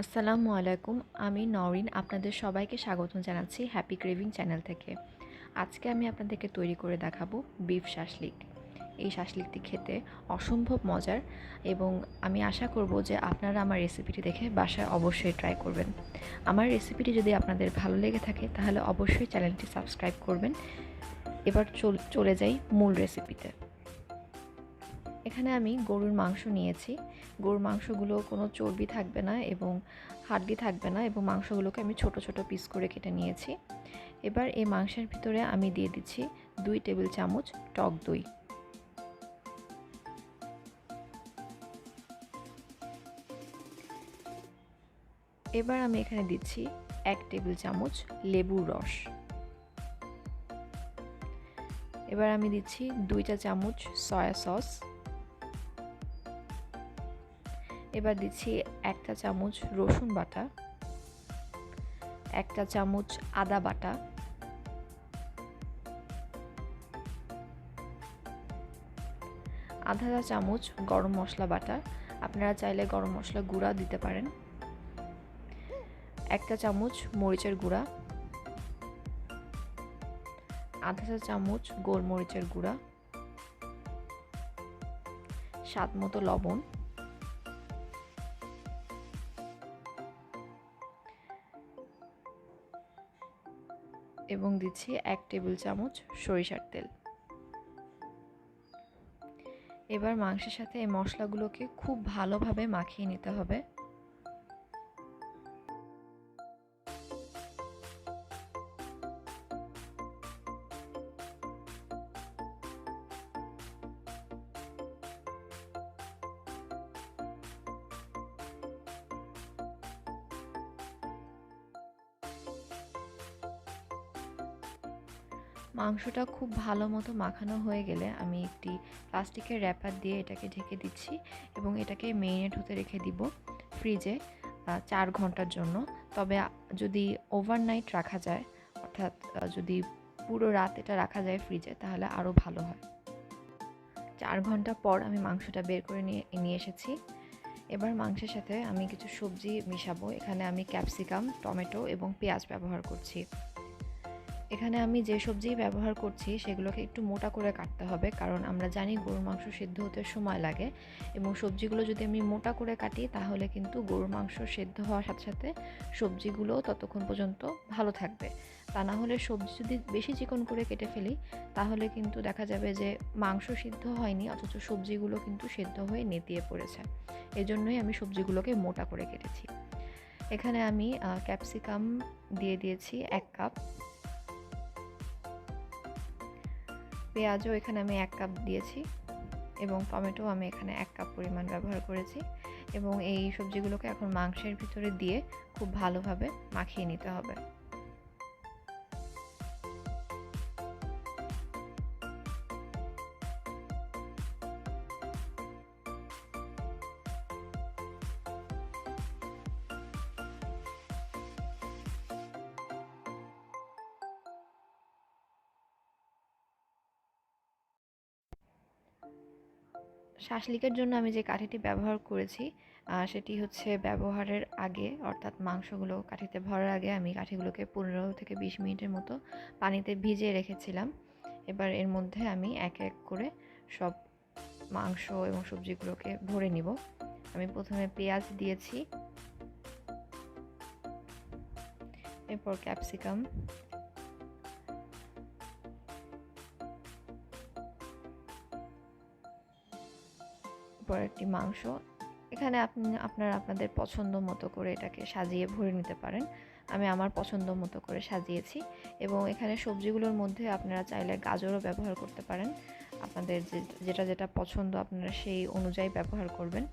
আসসালামু আলাইকুম। আমি নওরিন আপনাদের সবাইকে স্বাগতম জানাচ্ছি হ্যাপি ক্রেভিং চ্যানেল থেকে। আজকে আমি আপনাদেরকে তৈরি করে দেখাবো বিফ শাশলিক। এই শাশলিকটি খেতে অসম্ভব মজার এবং আমি আশা করব যে আপনারা আমার রেসিপিটি দেখে বাসায় অবশ্যই ট্রাই করবেন। আমার রেসিপিটি যদি আপনাদের ভালো লেগে থাকে তাহলে অবশ্যই চ্যানেলটি সাবস্ক্রাইব করবেন। এবার চলে যাই মূল রেসিপিতে। এখানে আমি গরুর মাংস নিয়েছি। গরুর মাংসগুলো কোনো চর্বি থাকবে না এবং হাড্ডি থাকবে না এবং মাংসগুলোকে আমি ছোট ছোট পিস করে কেটে নিয়েছি। এবার এই মাংসের ভিতরে আমি দিয়ে দিচ্ছি 2 টেবিল চামচ টক দই। এবার আমি এখানে দিচ্ছি 1 টেবিল চামচ লেবুর রস। এবার আমি দিচ্ছি 2 চা চামচ সয়া সস। এবার দিচ্ছি 1 চা চামচ রসুন বাটা, 1 চা চামচ আদা বাটা, আধা চা চামচ গরম মশলা বাটা। আপনারা চাইলে গরম মশলা গুঁড়া দিতে পারেন। 1 চা চামচ মরিচের গুঁড়া, আধা চা চামচ গোলমরিচের গুঁড়া, স্বাদ মতো লবণ এবং দিচ্ছি 1 টেবিল চামচ সরিষার তেল। এবার মাংসের সাথে এই মশলাগুলোকে খুব ভালোভাবে মাখিয়ে নিতে হবে। মাংসটা খুব ভালো মতো মাখানো হয়ে গেলে আমি একটি প্লাস্টিকের র্যাপার দিয়ে এটাকে ঢেকে দিচ্ছি এবং এটাকে মেরিনেট হতে রেখে দিব ফ্রিজে 4 ঘন্টার জন্য। তবে যদি ওভারনাইট রাখা যায়, অর্থাৎ যদি পুরো রাত এটা রাখা যায় ফ্রিজে, তাহলে আরও ভালো হয়। 4 ঘন্টা পর আমি মাংসটা বের করে নিয়ে এসেছি। এবার মাংসের সাথে আমি কিছু সবজি মিশাবো। এখানে আমি ক্যাপসিকাম, টমেটো এবং পেঁয়াজ ব্যবহার করছি। এখানে আমি যে সবজি ব্যবহার করছি সেগুলোকে একটু মোটা করে কাটতে হবে, কারণ আমরা জানি গরুর মাংস সিদ্ধ হতে সময় লাগে এবং সবজিগুলো যদি আমি মোটা করে কাটি তাহলে কিন্তু গরুর মাংস সিদ্ধ হওয়ার সাথে সাথে সবজিগুলো ততক্ষণ পর্যন্ত ভালো থাকবে। তা না হলে সবজি যদি বেশি চিকন করে কেটে ফেলি তাহলে কিন্তু দেখা যাবে যে মাংস সিদ্ধ হয়নি অথচ সবজিগুলো কিন্তু সিদ্ধ হয়ে নেতিয়ে পড়েছে। এজন্যই আমি সবজিগুলোকে মোটা করে কেটেছি। এখানে আমি ক্যাপসিকাম দিয়ে দিয়েছি 1 কাপ, পেঁয়াজও এখানে আমি 1 কাপ দিয়েছি এবং টমেটো আমি এখানে 1 কাপ পরিমাণ ব্যবহার করেছি এবং এই সবজিগুলোকে এখন মাংসের ভিতরে দিয়ে খুব ভালোভাবে মাখিয়ে নিতে হবে। শাশলিকের জন্য আমি যে কাঠিটি ব্যবহার করেছি সেটি হচ্ছে ব্যবহারের আগে, অর্থাৎ মাংসগুলো কাঠিতে ভরার আগে আমি কাঠিগুলোকে 15 থেকে 20 মিনিটের মতো পানিতে ভিজিয়ে রেখেছিলাম। এবার এর মধ্যে আমি এক এক করে সব মাংস এবং সবজিগুলোকে ভরে নিব। আমি প্রথমে পেঁয়াজ দিয়েছি, এরপর ক্যাপসিকাম, একটি মাংস। এখানে আপনারা আপনাদের পছন্দ মতো করে এটাকে সাজিয়ে ভরে নিতে পারেন। আমি আমার পছন্দ মতো করে সাজিয়েছি এবং এখানে সবজিগুলোর মধ্যে আপনারা চাইলে গাজরও ব্যবহার করতে পারেন। আপনাদের যেটা যেটা পছন্দ আপনারা সেই অনুযায়ী ব্যবহার করবেন।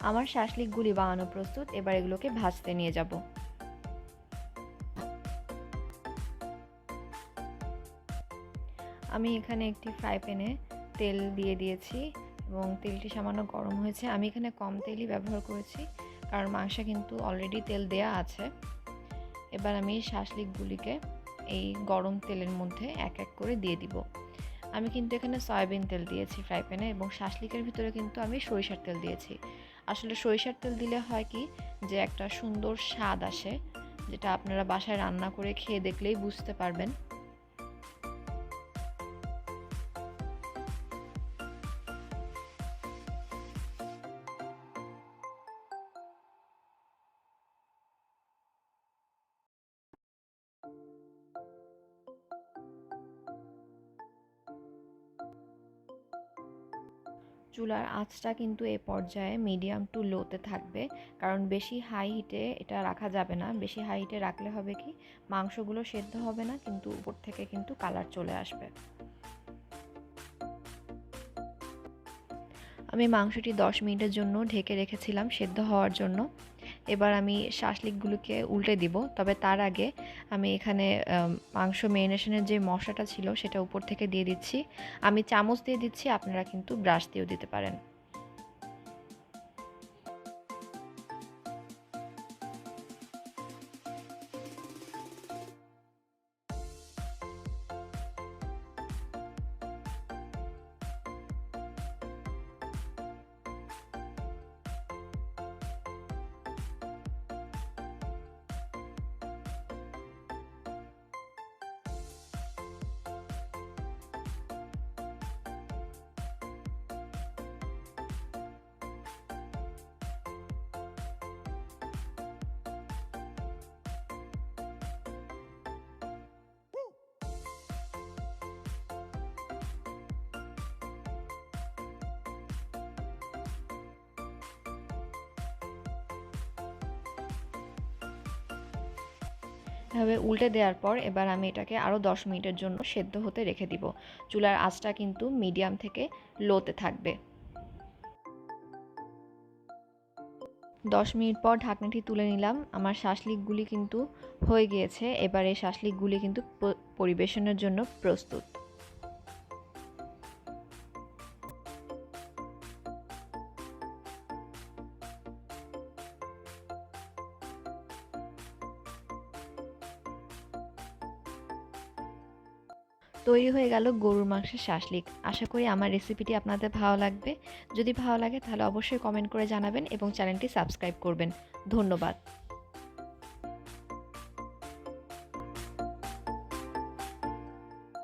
আমার শাসলিকগুলি বানানো প্রস্তুত। এবার এগুলোকে ভাজতে নিয়ে যাব। আমি এখানে একটি ফ্রাই প্যানে তেল দিয়ে দিয়েছি এবং তেলটি সামান্য গরম হয়েছে। আমি এখানে কম তেলই ব্যবহার করেছি, কারণ মাংসে কিন্তু অলরেডি তেল দেয়া আছে। এবার আমি শাসলিকগুলিকে এই গরম তেলের মধ্যে এক এক করে দিয়ে দিব। আমি কিন্তু এখানে সয়াবিন তেল দিয়েছি ফ্রাই প্যানে, এবং শাসলিকের ভিতরে কিন্তু আমি সরিষার তেল দিয়েছি। আসলে সরিষার তেল দিলে হয় কি, যে একটা সুন্দর স্বাদ আসে, যেটা আপনারা বাসায় রান্না করে খেয়ে দেখলেই বুঝতে পারবেন। চুলার আঁচটা কিন্তু এ পর্যায়ে মিডিয়াম টু লোতে থাকবে, কারণ বেশি হাই হিটে এটা রাখা যাবে না। বেশি হাই হিটে রাখলে হবে কি, মাংসগুলো সেদ্ধ হবে না, কিন্তু উপর থেকে কিন্তু কালার চলে আসবে। আমি মাংসটি 10 মিনিটের জন্য ঢেকে রেখেছিলাম সেদ্ধ হওয়ার জন্য। এবার আমি শাসলিকগুলোকে উল্টে দিব, তবে তার আগে আমি এখানে মাংস মেরিনেশনের যে মশলাটা ছিল সেটা উপর থেকে দিয়ে দিচ্ছি। আমি চামচ দিয়ে দিচ্ছি, আপনারা কিন্তু ব্রাশ দিয়েও দিতে পারেন। এভাবে উল্টে দেওয়ার পর এবার আমি এটাকে আরও 10 মিনিটের জন্য সেদ্ধ হতে রেখে দিব। চুলার আঁচটা কিন্তু মিডিয়াম থেকে লোতে থাকবে। 10 মিনিট পর ঢাকনাটি তুলে নিলাম। আমার শাসলিকগুলি কিন্তু হয়ে গিয়েছে। এবার এই শাসলিকগুলি কিন্তু পরিবেশনের জন্য প্রস্তুত। তৈরি হয়ে গেল গরুর মাংসের শাসলিক। আশা করি আমার রেসিপিটি আপনাদের ভালো লাগবে। যদি ভালো লাগে তাহলে অবশ্যই কমেন্ট করে জানাবেন এবং চ্যানেলটি সাবস্ক্রাইব করবেন। ধন্যবাদ।